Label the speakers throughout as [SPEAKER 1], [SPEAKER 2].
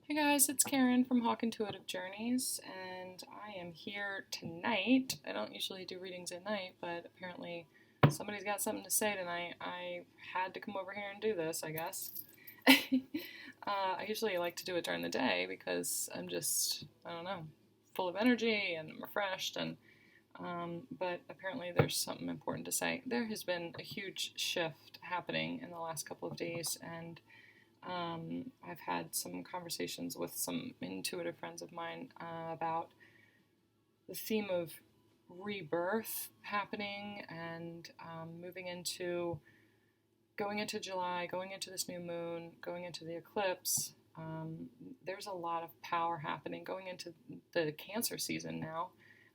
[SPEAKER 1] Hey guys, it's Karen from Hawk Intuitive Journeys, and I am here tonight. I don't usually do readings at night, but apparently somebody's got something to say tonight. I had to come over here and do this, I guess. I usually like to do it during the day because I'm just, I don't know, full of energy and I'm refreshed, but apparently there's something important to say. There has been a huge shift happening in the last couple of days, and I've had some conversations with some intuitive friends of mine about the theme of rebirth happening and going into July, going into this new moon, going into the eclipse. There's a lot of power happening going into the Cancer season now,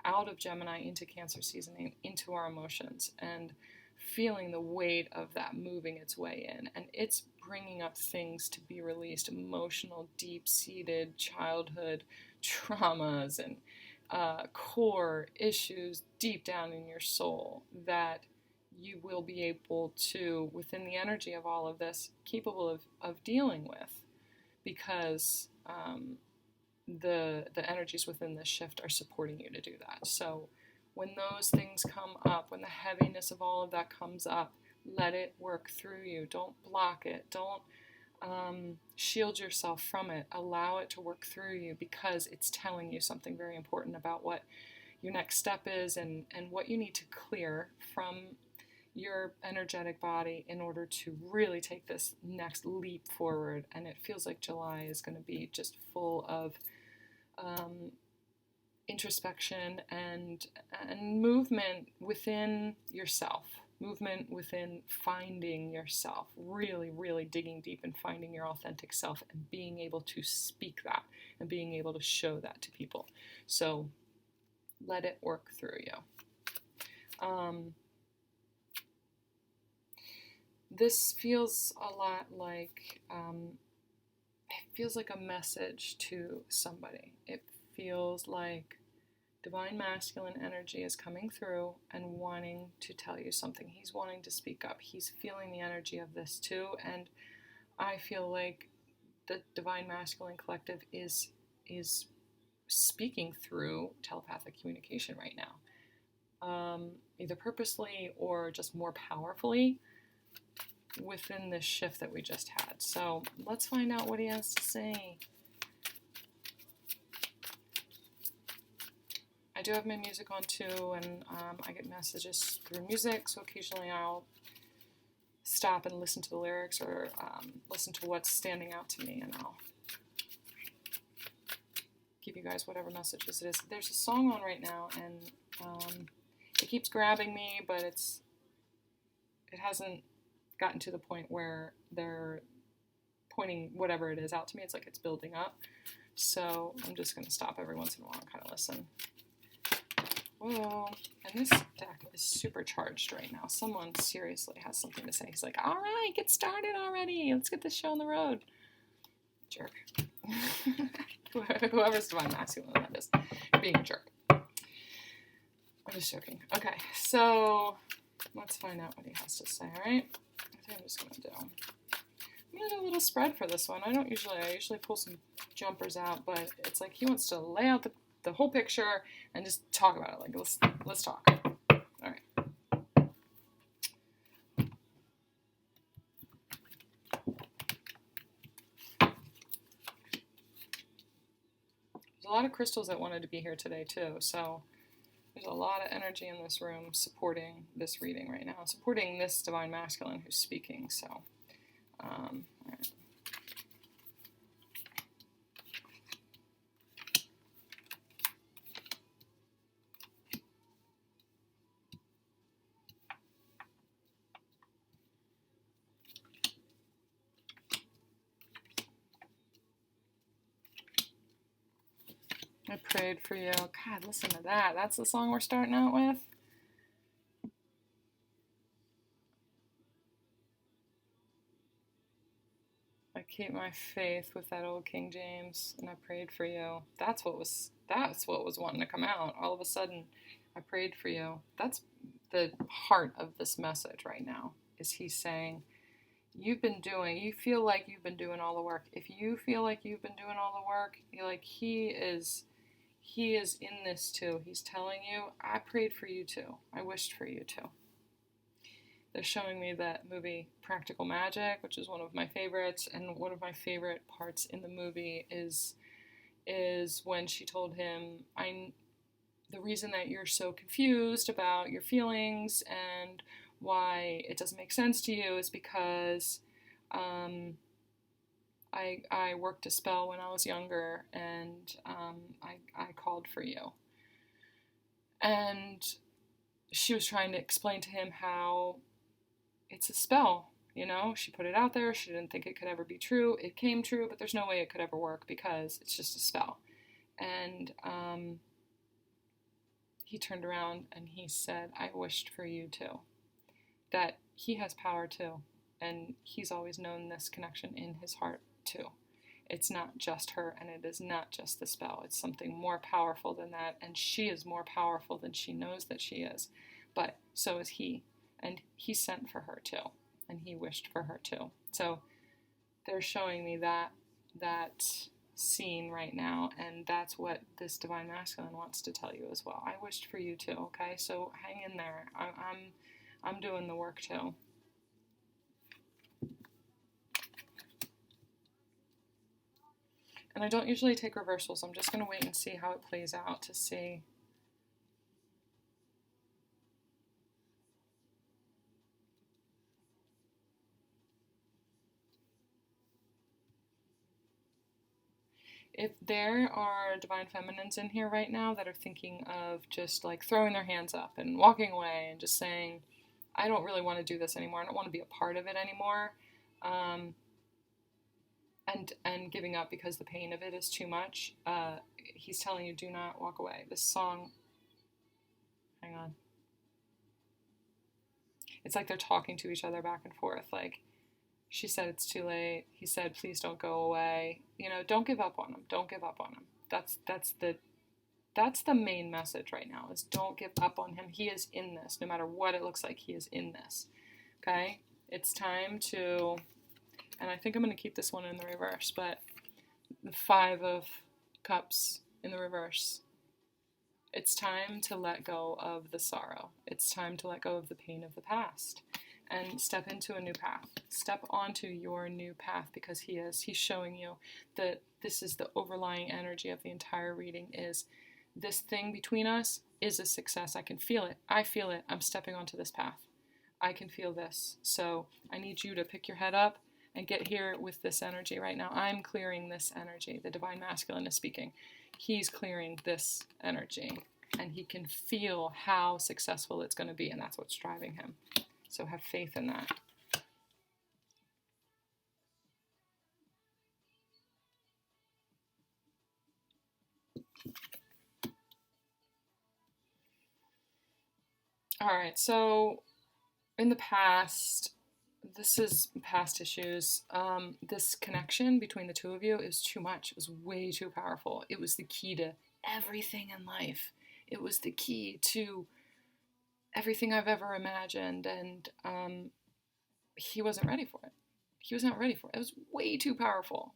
[SPEAKER 1] out of Gemini into Cancer season, into our emotions, and feeling the weight of that moving its way in. And it's bringing up things to be released, emotional, deep-seated childhood traumas and core issues deep down in your soul that you will be able to, within the energy of all of this, capable of dealing with, because the energies within this shift are supporting you to do that. So when those things come up, when the heaviness of all of that comes up, let it work through you. Don't block it. Don't shield yourself from it. Allow it to work through you, because it's telling you something very important about what your next step is and what you need to clear from your energetic body in order to really take this next leap forward. And it feels like July is going to be just full of introspection and movement within yourself, movement within finding yourself, really, really digging deep and finding your authentic self and being able to speak that and being able to show that to people. So let it work through you. This feels a lot like, it feels like a message to somebody. It feels like divine masculine energy is coming through and wanting to tell you something. He's wanting to speak up. He's feeling the energy of this too, and I feel like the divine masculine collective is speaking through telepathic communication right now, either purposely or just more powerfully within this shift that we just had. So let's find out what he has to say. I do have my music on too, and I get messages through music, so occasionally I'll stop and listen to the lyrics or listen to what's standing out to me, and I'll give you guys whatever messages it is. There's a song on right now, and it keeps grabbing me, but it hasn't gotten to the point where they're pointing whatever it is out to me. It's like it's building up. So I'm just going to stop every once in a while and kind of listen. Whoa. And this deck is super charged right now. Someone seriously has something to say. He's like, all right, get started already. Let's get this show on the road. Jerk. Whoever's divine masculine that is, being a jerk. I'm just joking. Okay, so let's find out what he has to say, all right? I think I'm just going to do. I'm going to do a little spread for this one. I usually pull some jumpers out, but it's like he wants to lay out the whole picture and just talk about it. Like, let's talk. All right. There's a lot of crystals that wanted to be here today too, so there's a lot of energy in this room supporting this reading right now, supporting this divine masculine who's speaking. So, all right. I prayed for you. God, listen to that. That's the song we're starting out with. I keep my faith with that old King James, and I prayed for you. That's what was wanting to come out. All of a sudden, I prayed for you. That's the heart of this message right now. Is he saying, you feel like you've been doing all the work. If you feel like you've been doing all the work, you're like, he is in this too. He's telling you, I prayed for you too. I wished for you too. They're showing me that movie Practical Magic, which is one of my favorites, and one of my favorite parts in the movie is when she told him, the reason that you're so confused about your feelings and why it doesn't make sense to you is because I worked a spell when I was younger, and I called for you. And she was trying to explain to him how it's a spell, She put it out there. She didn't think it could ever be true. It came true, but there's no way it could ever work because it's just a spell. And he turned around and he said, I wished for you too. That he has power too. And he's always known this connection in his heart too. It's not just her, and it is not just the spell. It's something more powerful than that, and she is more powerful than she knows that she is. But so is he, and he sent for her too, and he wished for her too. So they're showing me that scene right now, and that's what this Divine Masculine wants to tell you as well. I wished for you too, okay? So hang in there. I'm doing the work too. And I don't usually take reversals. I'm just going to wait and see how it plays out to see. If there are Divine Feminines in here right now that are thinking of just like throwing their hands up and walking away and just saying, I don't really want to do this anymore. I don't want to be a part of it anymore. And giving up because the pain of it is too much. He's telling you, do not walk away. This song, hang on. It's like they're talking to each other back and forth. Like, she said it's too late. He said, please don't go away. Don't give up on him. Don't give up on him. That's the main message right now, is don't give up on him. He is in this. No matter what it looks like, he is in this. Okay? It's time to... And I think I'm going to keep this one in the reverse, but the 5 of Cups in the reverse. It's time to let go of the sorrow. It's time to let go of the pain of the past and step into a new path. Step onto your new path, because he's showing you that this is the overlying energy of the entire reading, is this thing between us is a success. I can feel it. I feel it. I'm stepping onto this path. I can feel this. So I need you to pick your head up and get here with this energy right now. I'm clearing this energy. The Divine Masculine is speaking. He's clearing this energy, and he can feel how successful it's going to be, and that's what's driving him. So have faith in that. All right, so in the past, this is past issues. This connection between the two of you is too much. It was way too powerful. It was the key to everything in life. It was the key to everything I've ever imagined, and he wasn't ready for it. He was not ready for it. It was way too powerful.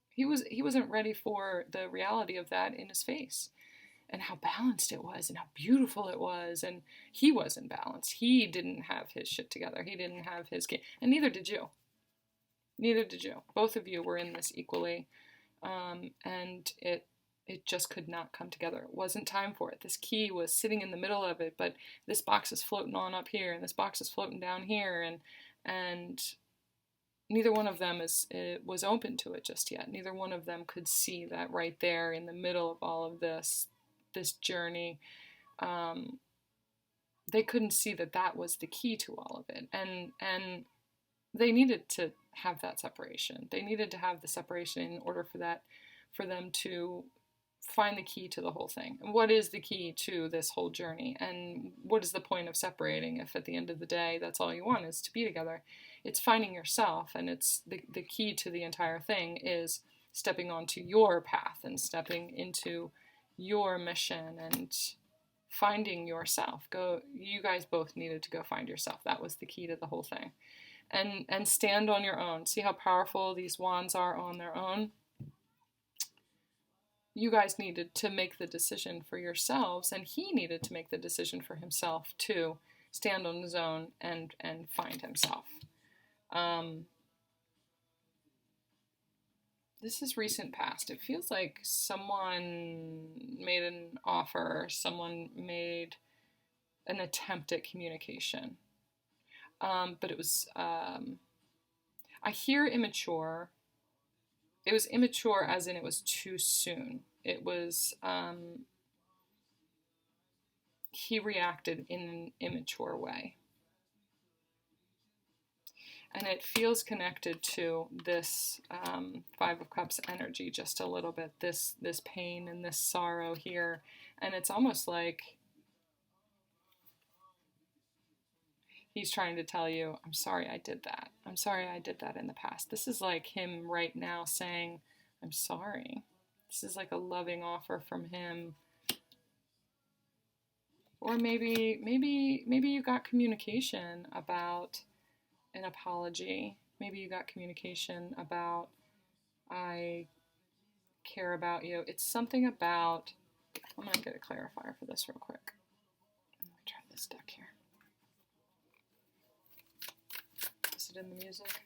[SPEAKER 1] He wasn't ready for the reality of that in his face, and how balanced it was, and how beautiful it was, and he wasn't balanced. He didn't have his shit together. He didn't have his game, and neither did you. Neither did you. Both of you were in this equally, and it just could not come together. It wasn't time for it. This key was sitting in the middle of it, but this box is floating on up here, and this box is floating down here, and neither one of them was open to it just yet. Neither one of them could see that right there in the middle of all of this journey. They couldn't see that was the key to all of it, and they needed to have that separation. They needed to have the separation in order for them to find the key to the whole thing. And what is the key to this whole journey? And what is the point of separating if at the end of the day that's all you want is to be together? It's finding yourself, and it's the key to the entire thing is stepping onto your path and stepping into your mission and finding yourself. You guys both needed to go find yourself. That was the key to the whole thing. and stand on your own. See how powerful these wands are on their own? You guys needed to make the decision for yourselves, and he needed to make the decision for himself to stand on his own and find himself. This is recent past. It feels like someone made an offer, someone made an attempt at communication. But it was, I hear immature. It was immature as in it was too soon. It was, he reacted in an immature way. And it feels connected to this Five of Cups energy just a little bit, this pain and this sorrow here. And it's almost like he's trying to tell you, I'm sorry I did that. I'm sorry I did that in the past. This is like him right now saying, I'm sorry. This is like a loving offer from him. Or maybe you got communication about an apology. Maybe you got communication about, I care about you. It's something about, I'm going to get a clarifier for this real quick. Let me try this deck here. Is it in the music?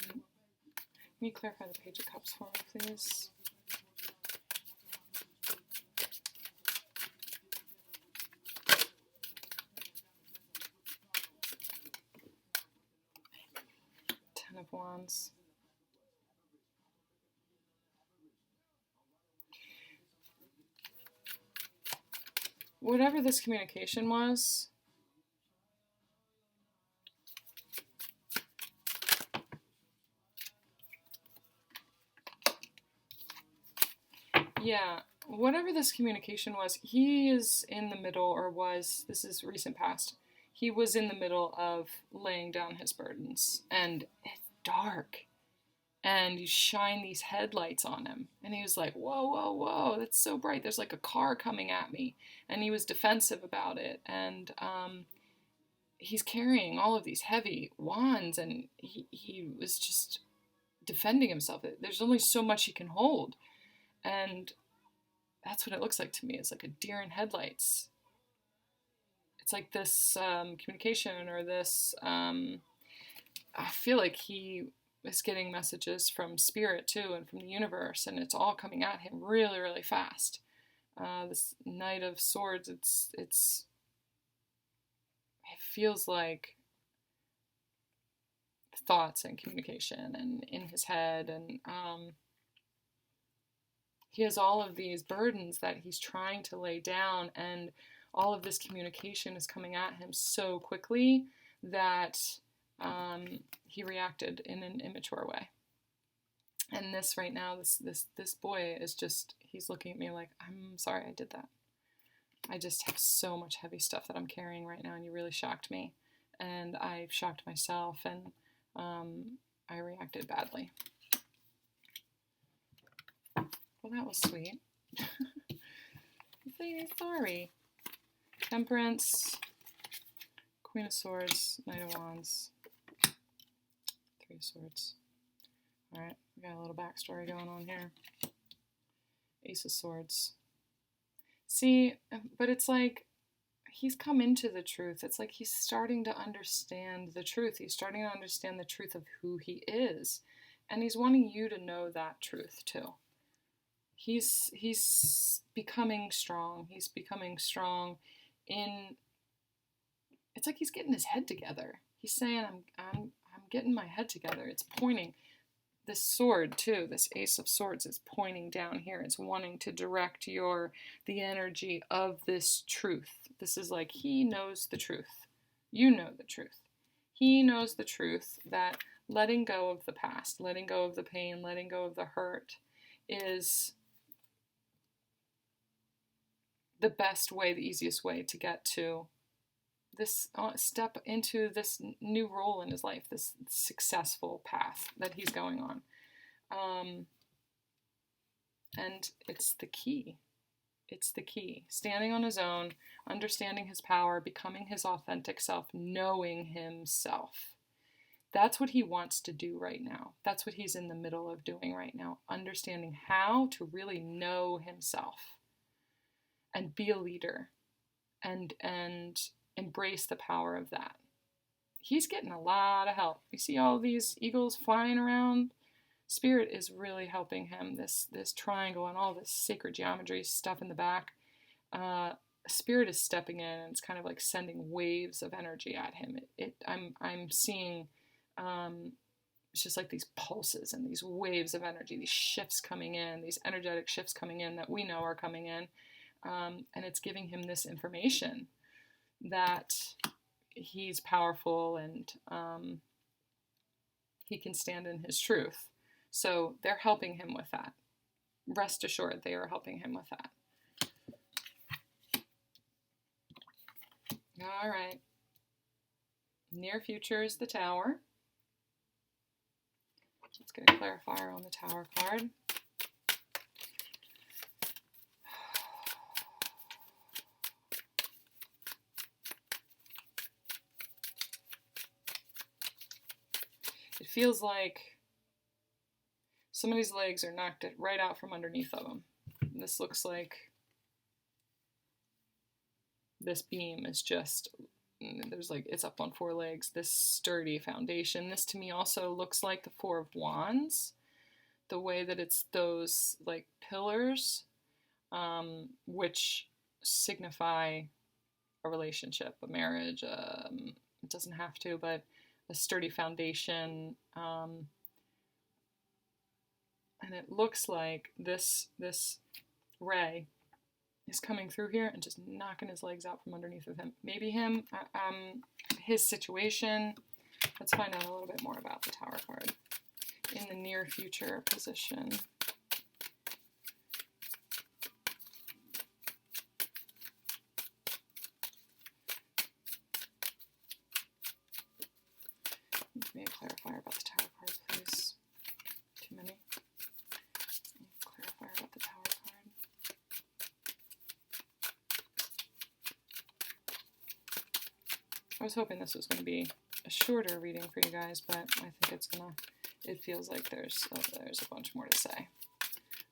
[SPEAKER 1] Can you clarify the Page of Cups for me, please? Ten of Wands. Whatever this communication was, yeah, whatever this communication was, he is in the middle, or was, this is recent past, he was in the middle of laying down his burdens, and it's dark, and you shine these headlights on him, and he was like, whoa, whoa, whoa, that's so bright, there's like a car coming at me, and he was defensive about it, and he's carrying all of these heavy wands, and he was just defending himself. There's only so much he can hold, and that's what it looks like to me. It's like a deer in headlights. It's like this communication, or this, I feel like he is getting messages from spirit too, and from the universe, and it's all coming at him really, really fast. This Knight of Swords, it feels like thoughts and communication and in his head, and he has all of these burdens that he's trying to lay down, and all of this communication is coming at him so quickly that he reacted in an immature way. And this right now, this boy is just, he's looking at me like, I'm sorry I did that. I just have so much heavy stuff that I'm carrying right now, and you really shocked me. And I shocked myself, and I reacted badly. Well, that was sweet. Sorry. Temperance, Queen of Swords, Knight of Wands, Three of Swords. Alright, we got a little backstory going on here. Ace of Swords. See, but it's like he's come into the truth. It's like he's starting to understand the truth. He's starting to understand the truth of who he is. And he's wanting you to know that truth too. He's becoming strong. He's becoming strong in, it's like he's getting his head together. He's saying, I'm getting my head together. It's pointing. This sword too, this Ace of Swords, is pointing down here. It's wanting to direct the energy of this truth. This is like he knows the truth. You know the truth. He knows the truth that letting go of the past, letting go of the pain, letting go of the hurt is the best way, the easiest way to get to this step into this new role in his life, this successful path that he's going on. And it's the key. It's the key. Standing on his own, understanding his power, becoming his authentic self, knowing himself. That's what he wants to do right now. That's what he's in the middle of doing right now. Understanding how to really know himself and be a leader and embrace the power of that. He's getting a lot of help. You see all these eagles flying around? Spirit is really helping him. This triangle and all this sacred geometry stuff in the back. Spirit is stepping in, and it's kind of like sending waves of energy at him. I'm seeing it's just like these pulses and these waves of energy, these shifts coming in, these energetic shifts coming in that we know are coming in, and it's giving him this information that he's powerful and he can stand in his truth. So they're helping him with that. Rest assured, they are helping him with that. All right. Near future is the Tower. Let's get a clarifier on the Tower card. It feels like somebody's legs are knocked right out from underneath of them. This looks like this beam is just, it's up on 4 legs, this sturdy foundation. This to me also looks like the 4 of Wands, the way that it's those like pillars, which signify a relationship, a marriage. It doesn't have to, but a sturdy foundation. And it looks like this ray is coming through here and just knocking his legs out from underneath of him. Maybe him, his situation. Let's find out a little bit more about the Tower card. In the near future position. Give me a clarifier about the Tower card, please. Too many. Clarifier about the Tower card. I was hoping this was going to be a shorter reading for you guys, but I think it feels like there's a bunch more to say.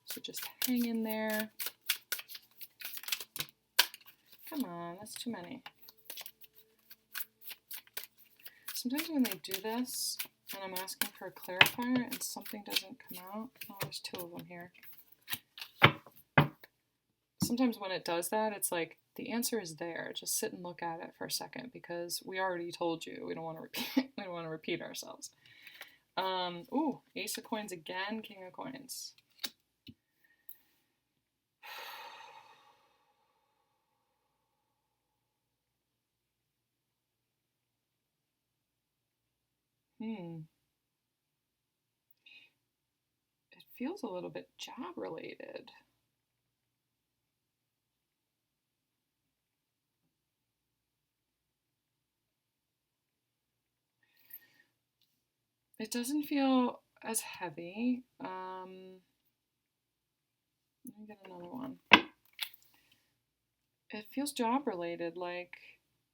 [SPEAKER 1] So just hang in there. Come on, that's too many. Sometimes when they do this, and I'm asking for a clarifier and something doesn't come out, oh, there's 2 of them here. Sometimes when it does that, it's like, the answer is there. Just sit and look at it for a second, because we already told you. We don't want to repeat. We don't want to repeat ourselves. Ooh, Ace of Coins again, King of Coins. It feels a little bit job related. It doesn't feel as heavy. Let me get another one. It feels job related. Like,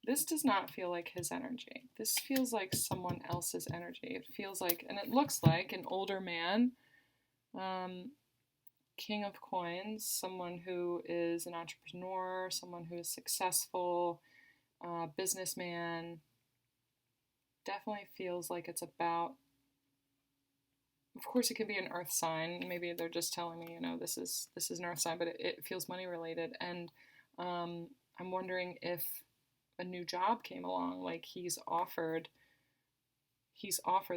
[SPEAKER 1] this does not feel like his energy. This feels like someone else's energy. It feels like, and it looks like an older man, King of Coins, someone who is an entrepreneur, someone who is successful, businessman. Definitely feels like it's about, of course it could be an earth sign. Maybe they're just telling me, this is an earth sign, but it feels money related. And I'm wondering if a new job came along, like he's offered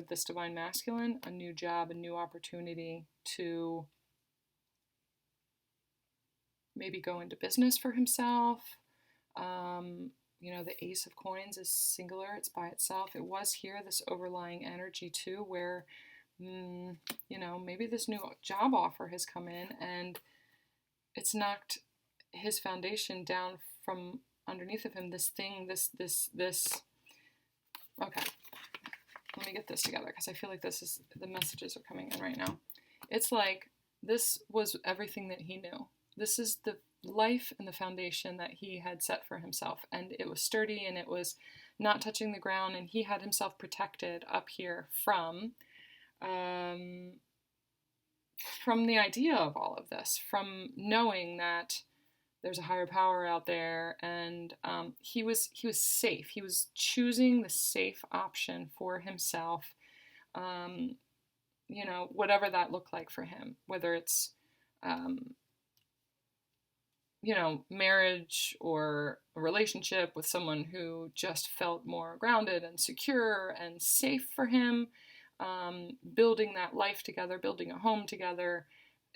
[SPEAKER 1] this divine masculine a new job, a new opportunity to maybe go into business for himself. The Ace of Coins is singular, it's by itself. It was here, this overlying energy too, where maybe this new job offer has come in and it's knocked his foundation down from underneath of him. This okay, let me get this together, because I feel like the messages are coming in right now. It's like this was everything that he knew. This is the life and the foundation that he had set for himself, and it was sturdy and it was not touching the ground, and he had himself protected up here from the idea of all of this, from knowing that there's a higher power out there, and he was safe. He was choosing the safe option for himself. Whatever that looked like for him, whether it's marriage or a relationship with someone who just felt more grounded and secure and safe for him, building that life together, building a home together,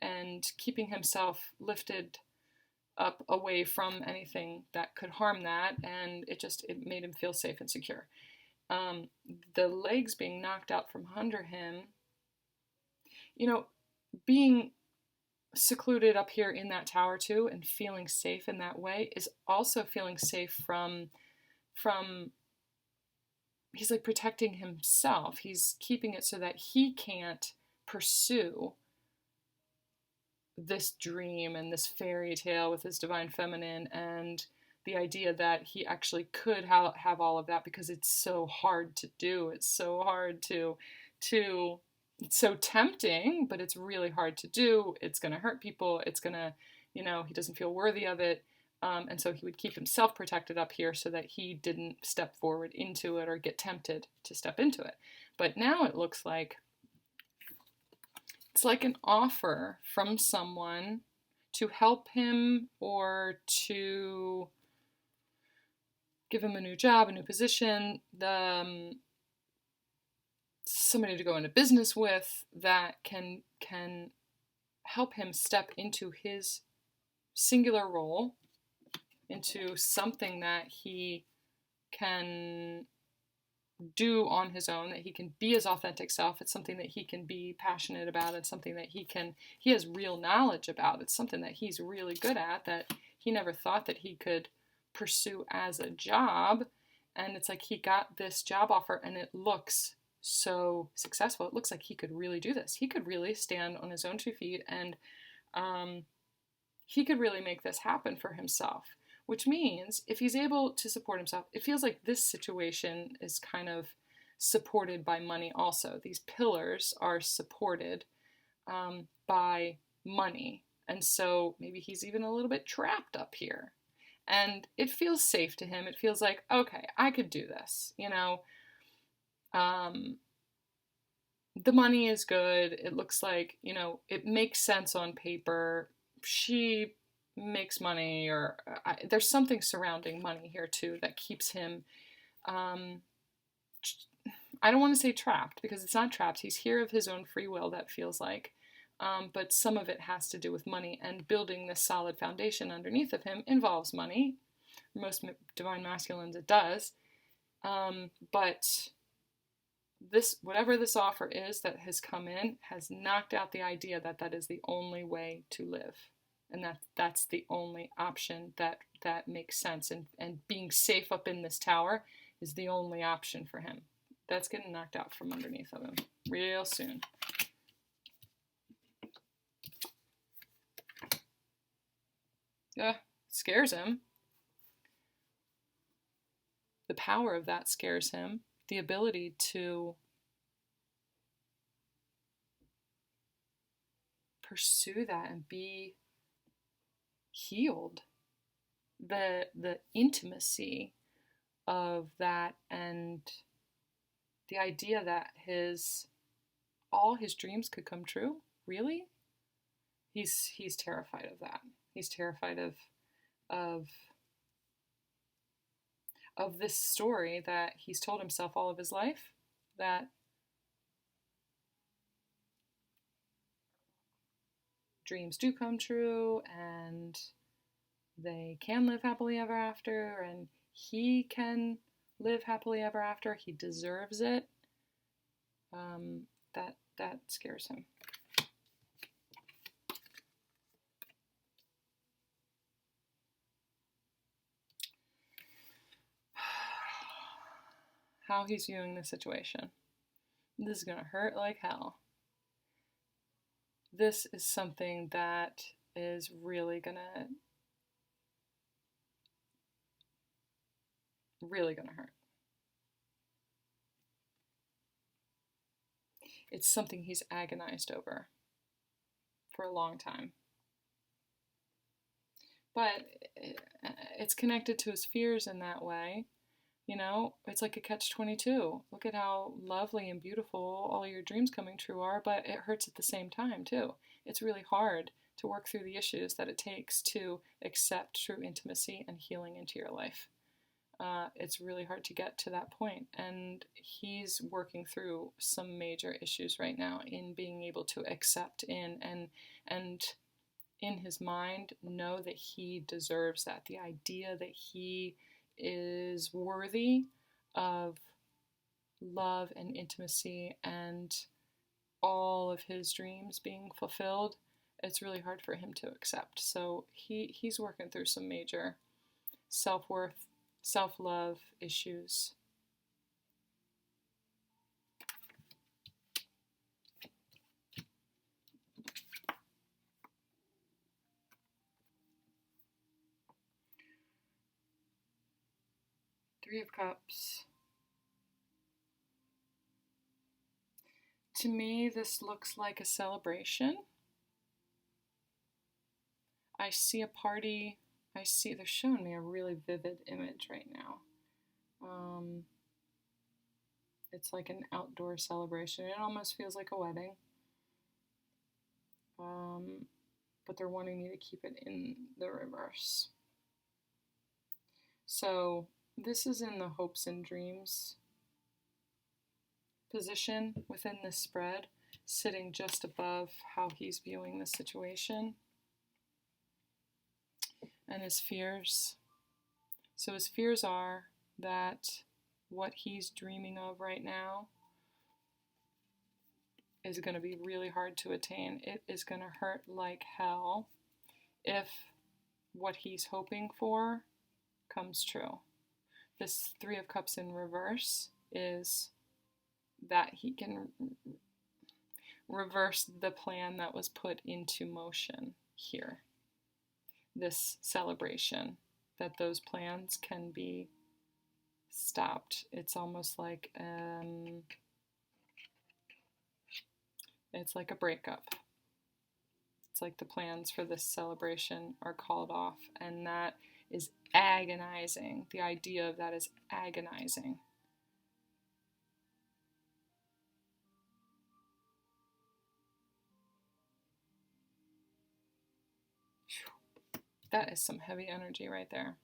[SPEAKER 1] and keeping himself lifted up away from anything that could harm that, and it made him feel safe and secure. The legs being knocked out from under him, being secluded up here in that tower too, and feeling safe in that way, is also feeling safe from he's like protecting himself. He's keeping it so that he can't pursue this dream and this fairy tale with his divine feminine, and the idea that he actually could have all of that, because it's so hard to do. It's so hard to it's so tempting, but it's really hard to do. It's going to hurt people. It's going to, he doesn't feel worthy of it. And so he would keep himself protected up here so that he didn't step forward into it or get tempted to step into it. But now it looks like it's like an offer from someone to help him or to give him a new job, a new position, somebody to go into business with that can help him step into his singular role, into something that he can do on his own, that he can be his authentic self. It's something that he can be passionate about. It's something that he has real knowledge about. It's something that he's really good at, that he never thought that he could pursue as a job. And it's like he got this job offer, and it looks so successful. It looks like he could really do this. He could really stand on his own 2 feet, and he could really make this happen for himself, which means if he's able to support himself, it feels like this situation is kind of supported by money also. These pillars are supported by money, and so maybe he's even a little bit trapped up here, and it feels safe to him. It feels like, okay, I could do this, the money is good. It looks like, it makes sense on paper. She makes money, or there's something surrounding money here too that keeps him, I don't want to say trapped, because it's not trapped. He's here of his own free will, that feels like. But some of it has to do with money, and building this solid foundation underneath of him involves money. Most divine masculines, it does. But whatever this offer is that has come in, has knocked out the idea that that is the only way to live, and that's the only option that makes sense, and being safe up in this tower is the only option for him. That's getting knocked out from underneath of him real soon. Yeah, scares him. The power of that scares him. The ability to pursue that and be healed. The intimacy of that, and the idea that all his dreams could come true. Really? He's terrified of that. He's terrified of this story that he's told himself all of his life, that dreams do come true, and they can live happily ever after, and he can live happily ever after. He deserves it. That scares him. How he's viewing the situation. This is going to hurt like hell. This is something that is really gonna hurt. It's something he's agonized over for a long time. But it's connected to his fears in that way. You know, it's like a catch-22. Look at how lovely and beautiful all your dreams coming true are, but it hurts at the same time, too. It's really hard to work through the issues that it takes to accept true intimacy and healing into your life. It's really hard to get to that point, and he's working through some major issues right now in being able to accept and in his mind know that he deserves that. The idea that he is worthy of love and intimacy and all of his dreams being fulfilled, it's really hard for him to accept. So he's working through some major self-worth, self-love issues. Three of Cups. To me, this looks like a celebration. I see a party. They're showing me a really vivid image right now. It's like an outdoor celebration. It almost feels like a wedding. But they're wanting me to keep it in the reverse. So this is in the hopes and dreams position within this spread, sitting just above how he's viewing the situation and his fears. So his fears are that what he's dreaming of right now is going to be really hard to attain. It is going to hurt like hell if what he's hoping for comes true. This Three of Cups in reverse is that he can reverse the plan that was put into motion here. This celebration, that those plans can be stopped. It's almost like it's like a breakup. It's like the plans for this celebration are called off, and that is agonizing. The idea of that is agonizing. That is some heavy energy right there.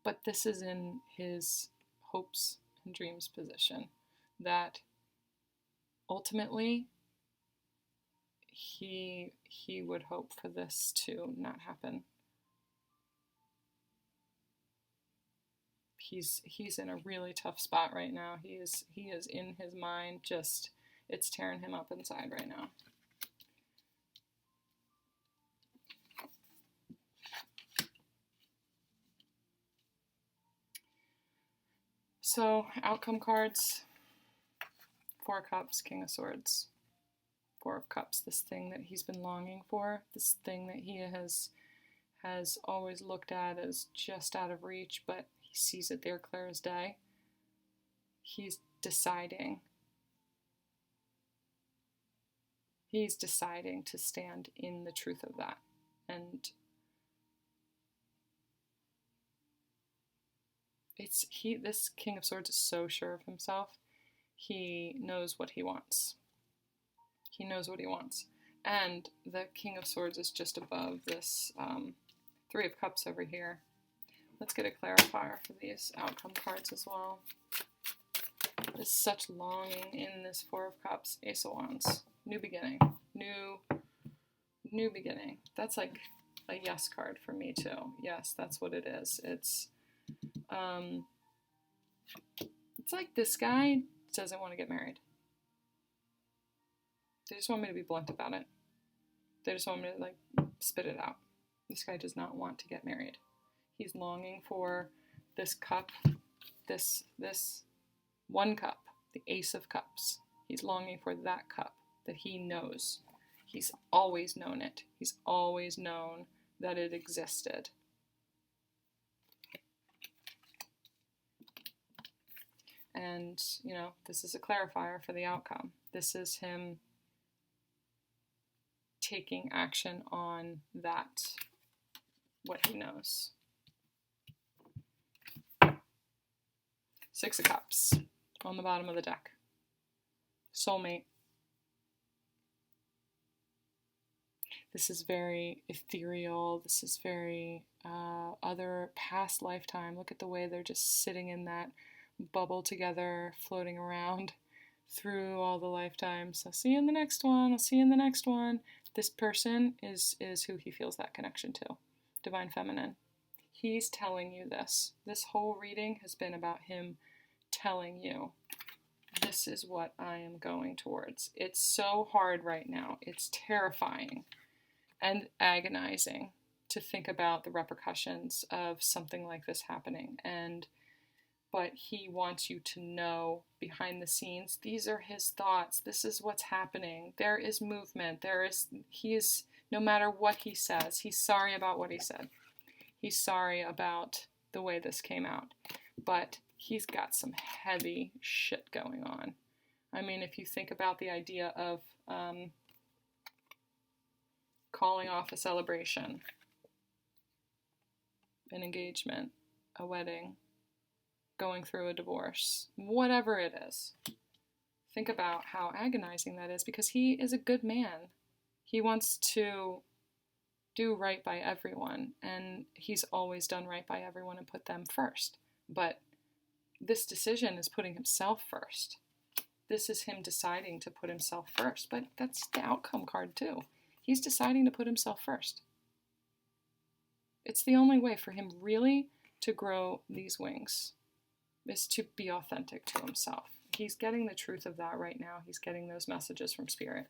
[SPEAKER 1] But this is in his hopes and dreams position, that ultimately he would hope for this to not happen. He's in a really tough spot right now. He is in his mind, just, it's tearing him up inside right now. So, outcome cards: Four of Cups, King of Swords. Four of Cups, this thing that he's been longing for, this thing that he has always looked at as just out of reach, but he sees it there clear as day. He's deciding. He's deciding to stand in the truth of that. And this King of Swords is so sure of himself. He knows what he wants. He knows what he wants. And the King of Swords is just above this Three of Cups over here. Let's get a clarifier for these outcome cards as well. There's such longing in this Four of Cups. Ace of Wands. New beginning. New beginning. That's like a yes card for me too. Yes, that's what it is. It's like this guy doesn't want to get married. They just want me to be blunt about it. They just want me to, like, spit it out. This guy does not want to get married. He's longing for this cup, this one cup, the Ace of Cups. He's longing for that cup that he knows He's always known it. He's always known that it existed. And, this is a clarifier for the outcome. This is him taking action on that, what he knows. Six of Cups on the bottom of the deck. Soulmate. This is very ethereal. This is very other past lifetime. Look at the way they're just sitting in that bubble together, floating around through all the lifetimes. I'll see you in the next one. I'll see you in the next one. This person is who he feels that connection to. Divine Feminine. He's telling you this. This whole reading has been about him telling you, this is what I am going towards. It's so hard right now. It's terrifying and agonizing to think about the repercussions of something like this happening. But he wants you to know behind the scenes, these are his thoughts. This is what's happening. There is movement. No matter what he says, he's sorry about what he said. He's sorry about the way this came out. But he's got some heavy shit going on. I mean, if you think about the idea of calling off a celebration, an engagement, a wedding, going through a divorce, whatever it is. Think about how agonizing that is, because he is a good man. He wants to do right by everyone, and he's always done right by everyone and put them first. But this decision is putting himself first. This is him deciding to put himself first, but that's the outcome card too. He's deciding to put himself first. It's the only way for him really to grow these wings, is to be authentic to himself. He's getting the truth of that right now. He's getting those messages from Spirit.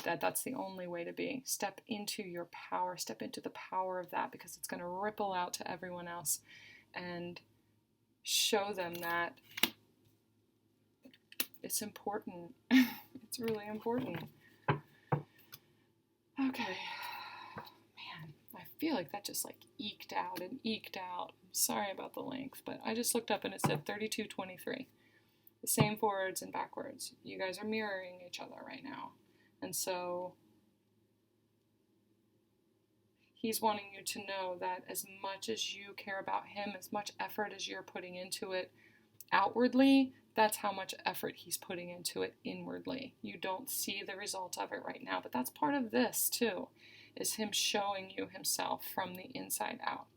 [SPEAKER 1] That's the only way to be. Step into your power. Step into the power of that, because it's going to ripple out to everyone else and show them that it's important. It's really important. Okay. Man, I feel like that just eked out and eked out. Sorry about the length, but I just looked up and it said 32:23. The same forwards and backwards. You guys are mirroring each other right now. And so he's wanting you to know that as much as you care about him, as much effort as you're putting into it outwardly, that's how much effort he's putting into it inwardly. You don't see the result of it right now, but that's part of this too, is him showing you himself from the inside out.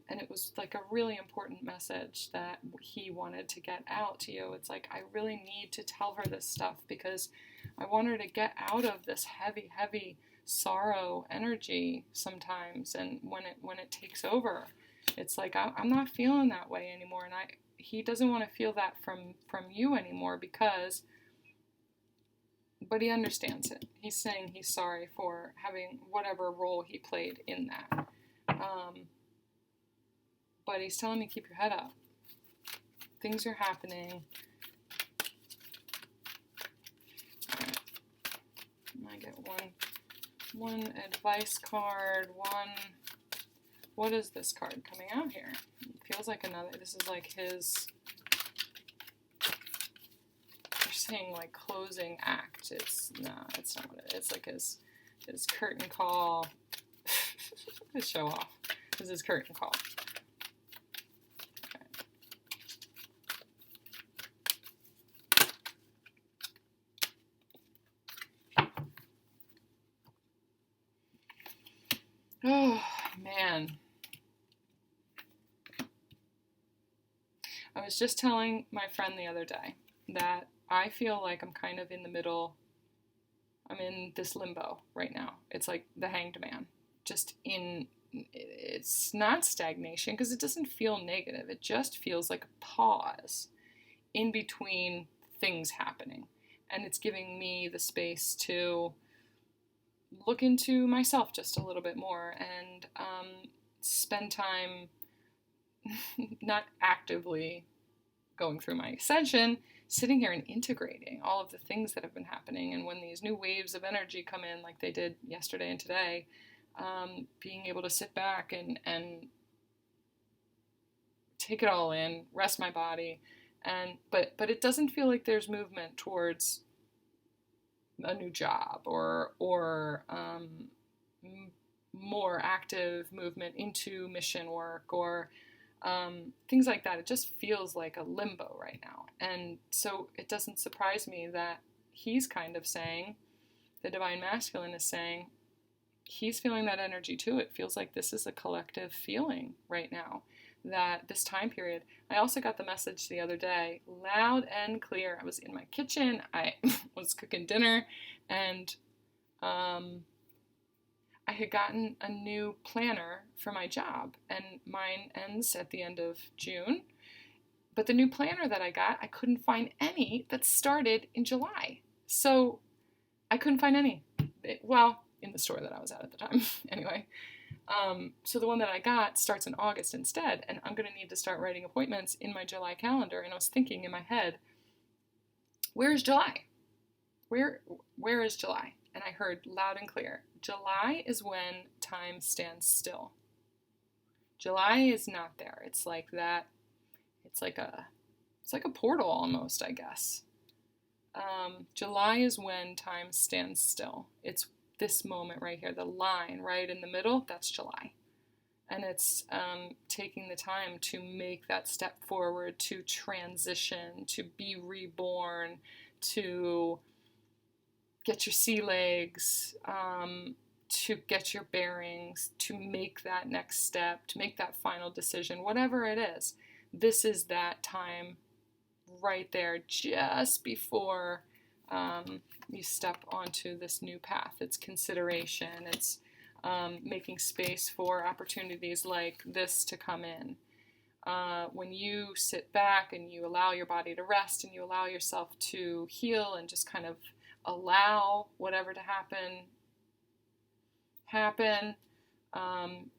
[SPEAKER 1] And it was a really important message that he wanted to get out to you. It's I really need to tell her this stuff, because I want her to get out of this heavy, heavy sorrow energy sometimes. And when it takes over, it's I'm not feeling that way anymore. And he doesn't want to feel that from you anymore, but he understands it. He's saying he's sorry for having whatever role he played in that. But he's telling me, keep your head up. Things are happening. Alright. I get one advice card, what is this card coming out here? It feels like another, this is his, they're saying closing act. It's not what it is. It's his curtain call. To show off. This is his curtain call. Oh, man. I was just telling my friend the other day that I feel like I'm kind of in the middle. I'm in this limbo right now. It's like the Hanged Man. It's not stagnation, because it doesn't feel negative. It just feels like a pause in between things happening. And it's giving me the space to look into myself just a little bit more and spend time not actively going through my ascension, sitting here and integrating all of the things that have been happening. And when these new waves of energy come in, like they did yesterday and today, being able to sit back and take it all in, rest my body, but it doesn't feel like there's movement towards a new job or more active movement into mission work or things like that. It just feels like a limbo right now. And so it doesn't surprise me that he's kind of saying, the Divine Masculine is saying, he's feeling that energy too. It feels like this is a collective feeling right now, that this time period. I also got the message the other day, loud and clear. I was in my kitchen, I was cooking dinner, and I had gotten a new planner for my job, and mine ends at the end of June. But the new planner that I got, I couldn't find any that started in July. So I couldn't find any. Well, in the store that I was at the time, anyway. So the one that I got starts in August instead, and I'm going to need to start writing appointments in my July calendar. And I was thinking in my head, where is July? Where is July? And I heard loud and clear, July is when time stands still. July is not there. It's like that. It's like a portal almost, I guess. July is when time stands still. It's this moment right here, the line right in the middle, that's July. And it's taking the time to make that step forward, to transition, to be reborn, to get your sea legs, to get your bearings, to make that next step, to make that final decision, whatever it is. This is that time right there just before you step onto this new path. It's consideration. It's making space for opportunities like this to come in. When you sit back and you allow your body to rest and you allow yourself to heal and just kind of allow whatever to happen,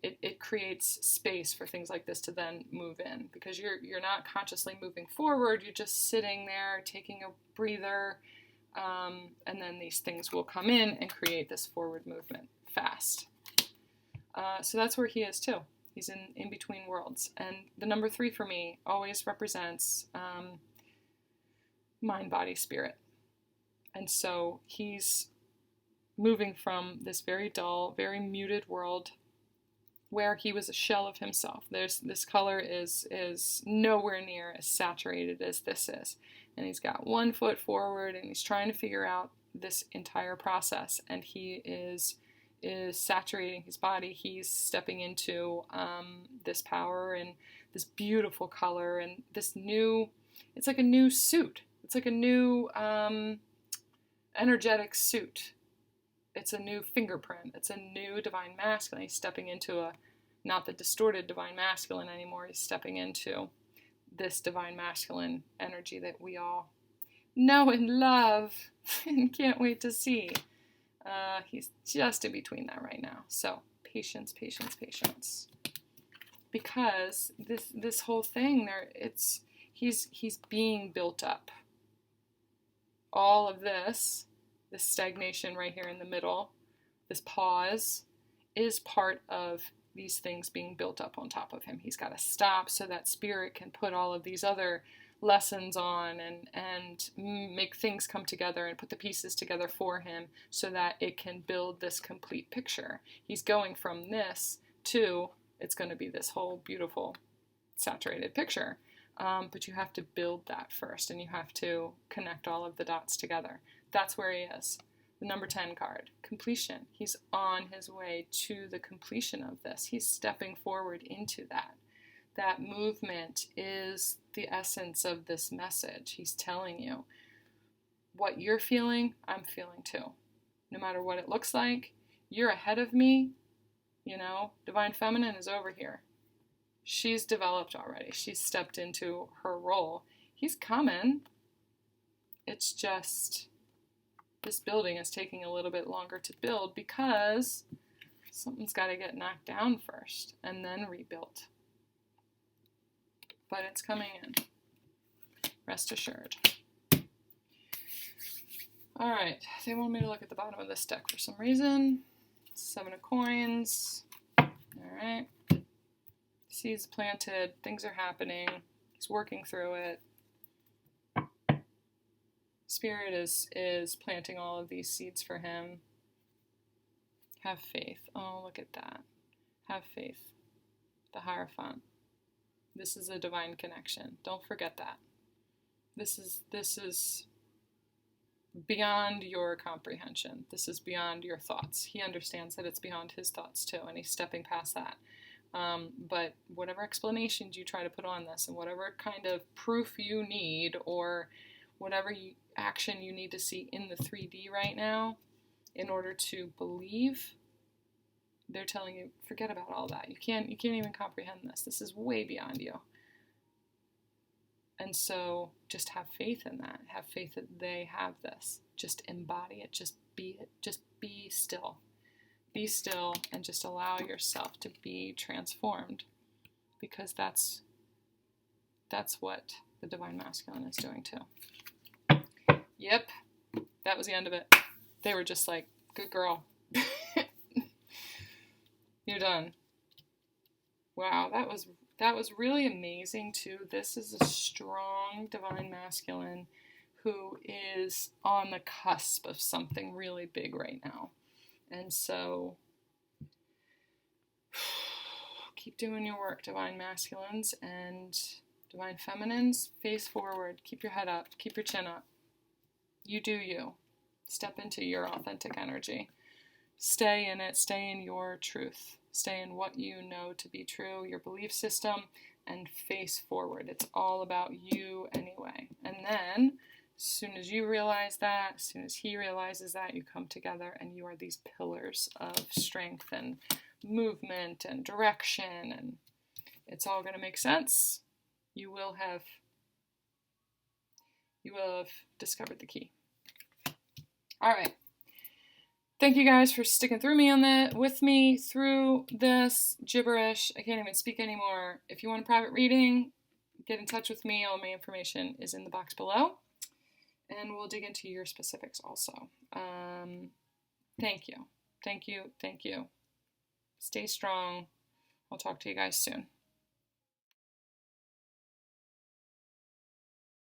[SPEAKER 1] it creates space for things like this to then move in, because you're not consciously moving forward. You're just sitting there taking a breather, and then these things will come in and create this forward movement fast. So that's where he is too. He's in between worlds. And the number 3 for me always represents mind, body, spirit. And so he's moving from this very dull, very muted world where he was a shell of himself. This color is nowhere near as saturated as this is. And he's got one foot forward and he's trying to figure out this entire process. And he is saturating his body. He's stepping into this power and this beautiful color and this new, it's like a new suit. It's like a new energetic suit. It's a new fingerprint. It's a new Divine Masculine. He's stepping into not the distorted Divine Masculine anymore. He's stepping into this Divine Masculine energy that we all know and love and can't wait to see. He's just in between that right now. So patience, patience, patience. Because this whole thing he's being built up. All of this stagnation right here in the middle, this pause, is part of these things being built up on top of him. He's got to stop so that spirit can put all of these other lessons on and make things come together and put the pieces together for him so that it can build this complete picture. He's going from this to, it's going to be this whole beautiful saturated picture. But you have to build that first, and you have to connect all of the dots together. That's where he is. The number 10 card, completion. He's on his way to the completion of this. He's stepping forward into that. That movement is the essence of this message. He's telling you, what you're feeling, I'm feeling too. No matter what it looks like, you're ahead of me. Divine Feminine is over here. She's developed already. She's stepped into her role. He's coming. It's just this building is taking a little bit longer to build because something's got to get knocked down first and then rebuilt. But it's coming in. rest assured. All right, they want me to look at the bottom of this deck for some reason. 7 of coins. All right. Seeds planted. Things are happening. He's working through it. Spirit is planting all of these seeds for him. Have faith. Oh, look at that. Have faith. The Hierophant. This is a divine connection. Don't forget that. This is beyond your comprehension. This is beyond your thoughts. He understands that it's beyond his thoughts too, and he's stepping past that. But whatever explanations you try to put on this, and whatever kind of proof you need, or whatever action you need to see in the 3D right now in order to believe, they're telling you, forget about all that. You can't even comprehend this. This is way beyond you. And so just have faith in that. Have faith that they have this. Just embody it. Just be it. Just be still. Be still and just allow yourself to be transformed, because that's what the Divine Masculine is doing too. Yep, that was the end of it. They were just like, good girl. You're done. Wow, that was really amazing too. This is a strong Divine Masculine who is on the cusp of something really big right now. And so keep doing your work, Divine Masculines, and Divine Feminines. Face forward. Keep your head up. Keep your chin up. You do you. Step into your authentic energy. Stay in it. Stay in your truth. Stay in what you know to be true, your belief system, and face forward. It's all about you anyway. And then, as soon as you realize that, as soon as he realizes that, you come together and you are these pillars of strength and movement and direction, and it's all going to make sense. You will have discovered the key. All right. Thank you guys for sticking with me through this gibberish. I can't even speak anymore. If you want a private reading, get in touch with me. All my information is in the box below. And we'll dig into your specifics also. Thank you. Thank you. Thank you. Stay strong. I'll talk to you guys soon.